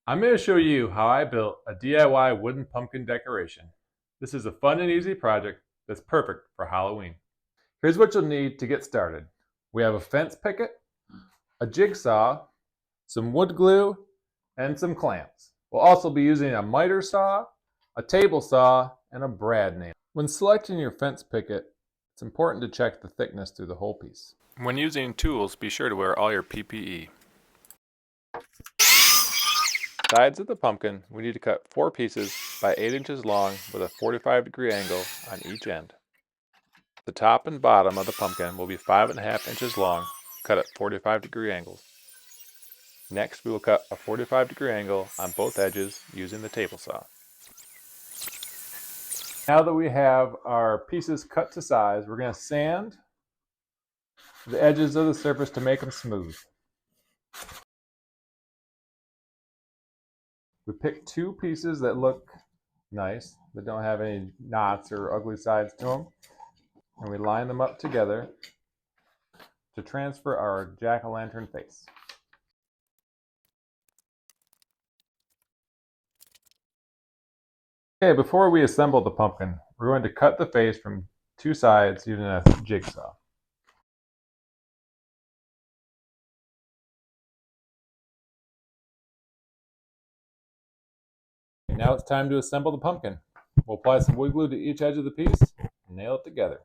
I'm going to show you how I built a DIY wooden pumpkin decoration. This is a fun and easy project that's perfect for Halloween. Here's what you'll need to get started. We have a fence picket, a jigsaw, some wood glue, and some clamps. We'll also be using a miter saw, a table saw, and a brad nail. When selecting your fence picket, it's important to check the thickness through the whole piece. When using tools, be sure to wear all your PPE. Sides of the pumpkin, we need to cut 4 pieces by 8 inches long with a 45-degree angle on each end. The top and bottom of the pumpkin will be 5.5 inches long, cut at 45-degree angles. Next, we will cut a 45-degree angle on both edges using the table saw. Now that we have our pieces cut to size, we're going to sand the edges of the surface to make them smooth. We picked 2 pieces that look nice, that don't have any knots or ugly sides to them, and we line them up together to transfer our jack-o'-lantern face. Okay, before we assemble the pumpkin, we're going to cut the face from 2 sides using a jigsaw. Now it's time to assemble the pumpkin. We'll apply some wood glue to each edge of the piece and nail it together.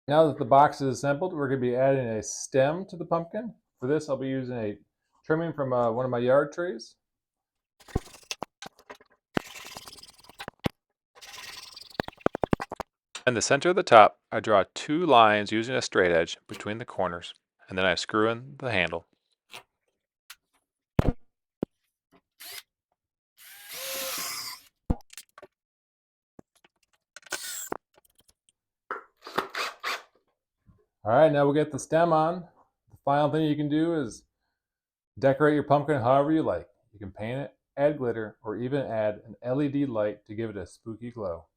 Now that the box is assembled, we're going to be adding a stem to the pumpkin. For this, I'll be using a trimming from one of my yard trees. In the center of the top, I draw 2 lines using a straight edge between the corners, and then I screw in the handle. Alright, now we'll get the stem on. The final thing you can do is decorate your pumpkin however you like. You can paint it, add glitter, or even add an LED light to give it a spooky glow.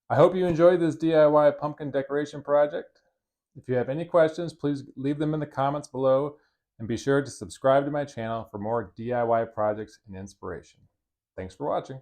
I hope you enjoyed this DIY pumpkin decoration project. If you have any questions, please leave them in the comments below, and be sure to subscribe to my channel for more DIY projects and inspiration. Thanks for watching.